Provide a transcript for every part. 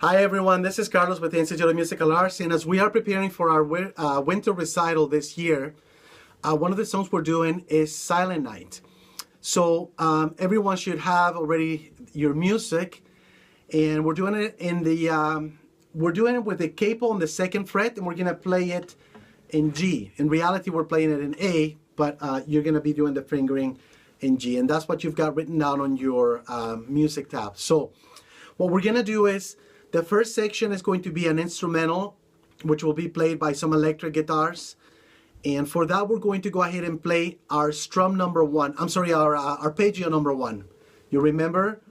Hi everyone, this is Carlos with the Institute of Musical Arts, and as we are preparing for our winter recital this year, one of the songs we're doing is Silent Night. So everyone should have already your music, and we're doing it in the with the capo on the second fret, and we're gonna play it in G. In reality, we're playing it in A, but you're gonna be doing the fingering in G, and that's what you've got written down on your music tab. So what we're gonna do is, the first section is going to be an instrumental, which will be played by some electric guitars. And for that, we're going to go ahead and play our strum number one. I'm sorry, our arpeggio number one. You remember?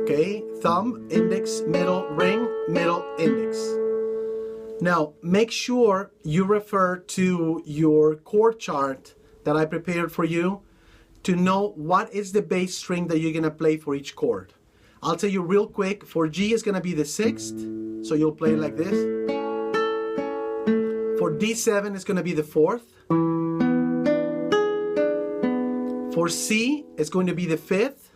Okay, thumb, index, middle, ring, middle, index. Now, make sure you refer to your chord chart that I prepared for you to know what is the bass string that you're gonna play for each chord. I'll tell you real quick, for G is gonna be the 6th, so you'll play it like this. For D7 it's gonna be the 4th. For C it's going to be the 5th.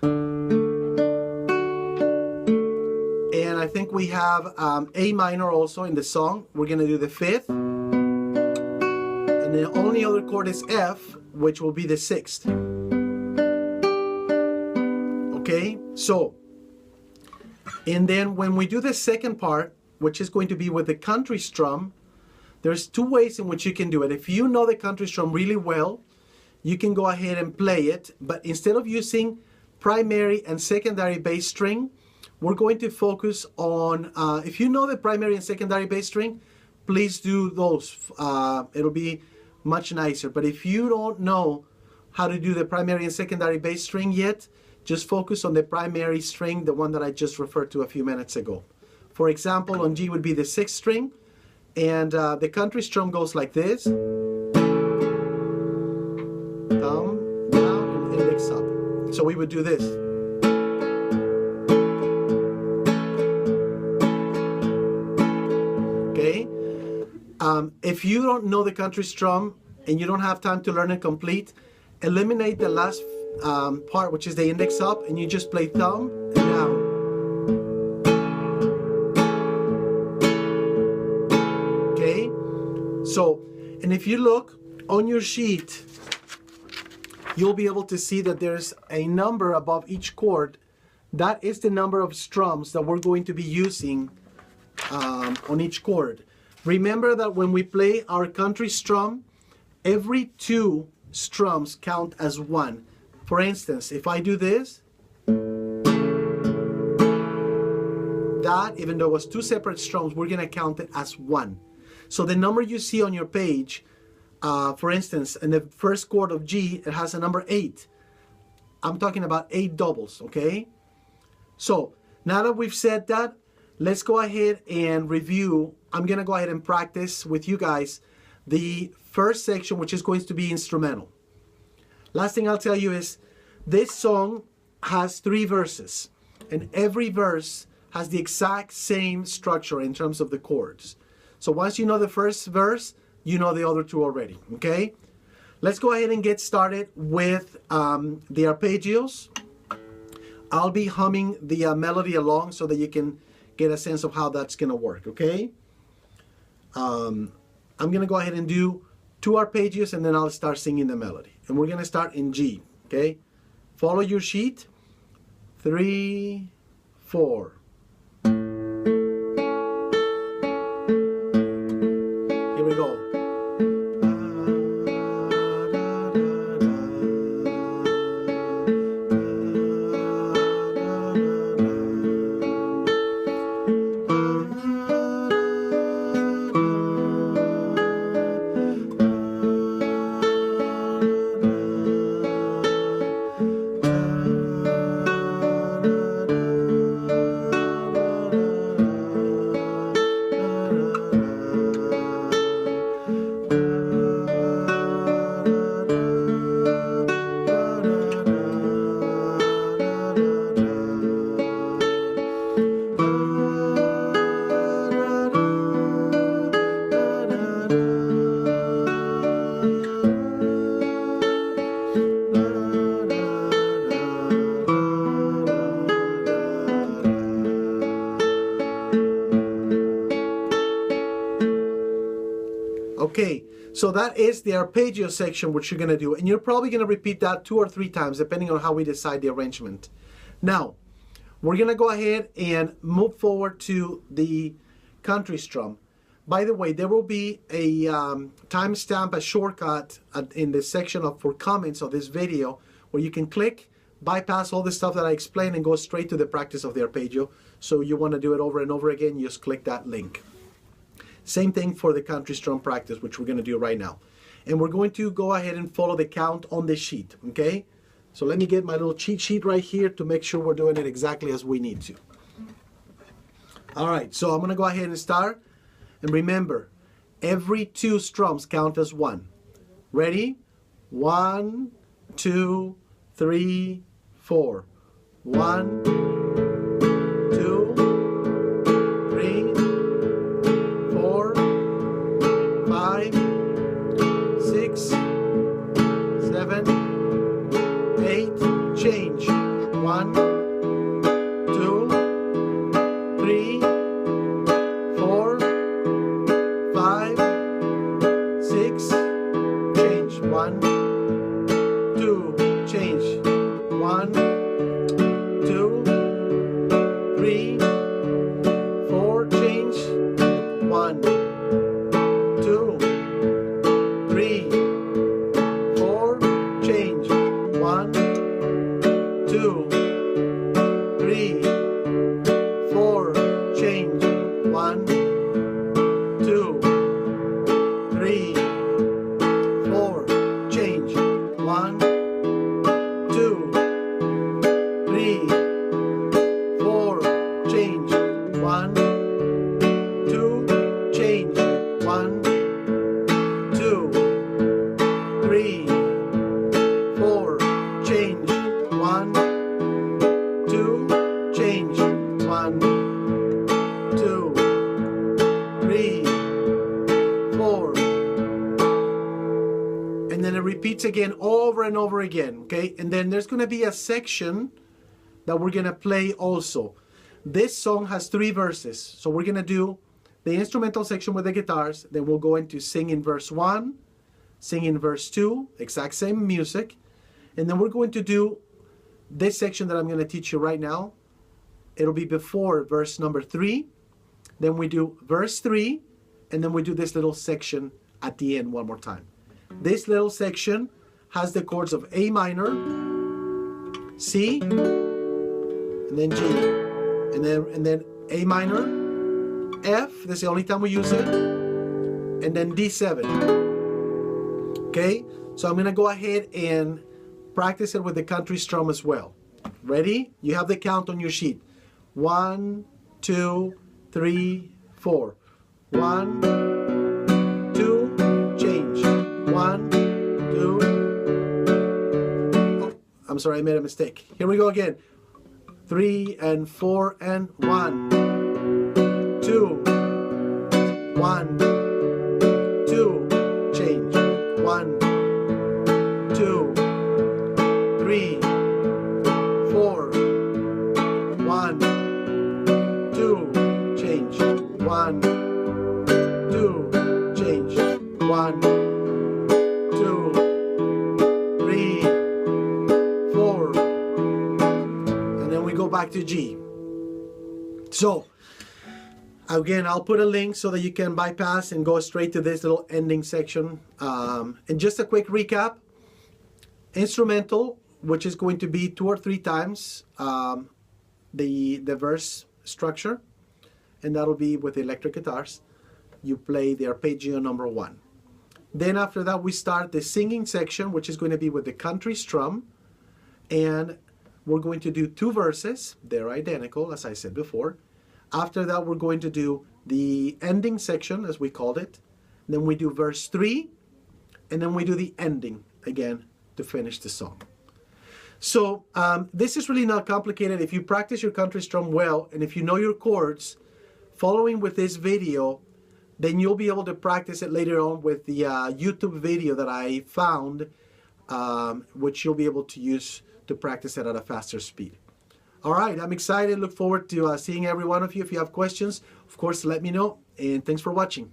And I think we have A minor also in the song. We're gonna do the 5th. And the only other chord is F, which will be the 6th. Okay, so, and then when we do the second part, which is going to be with the country strum, there's two ways in which you can do it. If you know the country strum really well, you can go ahead and play it, but instead of using primary and secondary bass string, we're going to focus on, if you know the primary and secondary bass string, please do those. It'll be much nicer. But if you don't know how to do the primary and secondary bass string yet, just focus on the primary string, the one that I just referred to a few minutes ago. For example, on G would be the 6th string, and the country strum goes like this. Thumb, down, and index up. So we would do this. Okay? If you don't know the country strum, and you don't have time to learn it complete, eliminate the last part, which is the index up, and you just play thumb and down. Okay, so, and if you look on your sheet, you'll be able to see that there's a number above each chord. That is the number of strums that we're going to be using on each chord. Remember that when we play our country strum, every 2 strums count as 1. For instance, if I do this, that, even though it was 2 separate strums, we're gonna count it as 1. So the number you see on your page, for instance, in the first chord of G, it has a number 8. I'm talking about 8 doubles, okay? So now that we've said that, let's go ahead and review. I'm gonna go ahead and practice with you guys the first section, which is going to be instrumental. Last thing I'll tell you is, this song has 3 verses, and every verse has the exact same structure in terms of the chords. So once you know the first verse, you know the other 2 already, okay? Let's go ahead and get started with the arpeggios. I'll be humming the melody along so that you can get a sense of how that's gonna work, okay? I'm gonna go ahead and do 2 arpeggios, and then I'll start singing the melody. And we're gonna start in G, okay? Follow your sheet. 3, 4. Here we go. Okay, so that is the arpeggio section which you're going to do, and you're probably going to repeat that 2 or 3 times depending on how we decide the arrangement. Now, we're going to go ahead and move forward to the country strum. By the way, there will be a timestamp, a shortcut in the section for comments of this video where you can click, bypass all the stuff that I explained and go straight to the practice of the arpeggio. So you want to do it over and over again, you just click that link. Same thing for the country strum practice, which we're going to do right now. And we're going to go ahead and follow the count on the sheet, okay? So let me get my little cheat sheet right here to make sure we're doing it exactly as we need to. All right, so I'm going to go ahead and start. And remember, every 2 strums count as 1. Ready? 1, 2, 3, 4. 1, 2, 3, 4, 5, 6, 7, 8. Change. 1, 2, 3, 4, 5, 6, change. 1, 2, change. 1, 2, 3, 4, change. 1, 2, 3, 4, change. 1, 2, 3, 4, change. 1, 2, 3, 4, change. 1, 2, 3, 4, change. 1, 2, change. 1, 2, 3, 4, change. 1, 2, change. 1, 2, 3, 4. And then it repeats again over and over again, okay? And then there's going to be a section that we're going to play also. This song has 3 verses. So we're going to do the instrumental section with the guitars. Then we'll go into sing in verse 1, sing in verse 2, exact same music. And then we're going to do this section that I'm going to teach you right now. It'll be before verse number 3. Then we do verse 3. And then we do this little section at the end one more time. This little section has the chords of A minor, C, and then G, and then A minor, F, that's the only time we use it, and then D7. Okay, so I'm going to go ahead and practice it with the country strum as well. Ready? You have the count on your sheet. 1, 2, 3, 4. 1, 2, change. 1, 2. Oh, I'm sorry, I made a mistake. Here we go again. 3 and 4 and 1, 2, 1, 2, change. 1, 2, 3, 4, 1, 2, change. 1, 2, change. 1, 2, 3, 4, and then we go back to G. So again, I'll put a link so that you can bypass and go straight to this little ending section. And just a quick recap: instrumental, which is going to be 2 or 3 times the verse structure, and that'll be with the electric guitars. You play the arpeggio number 1. Then after that, we start the singing section, which is going to be with the country strum, and we're going to do 2 verses. They're identical, as I said before. After that, we're going to do the ending section, as we called it. Then we do verse 3, and then we do the ending again to finish the song. So this is really not complicated. If you practice your country strum well, and if you know your chords, following with this video, then you'll be able to practice it later on with the YouTube video that I found, which you'll be able to use to practice it at a faster speed. All right, I'm excited. Look forward to seeing every one of you. If you have questions, of course, let me know. And thanks for watching.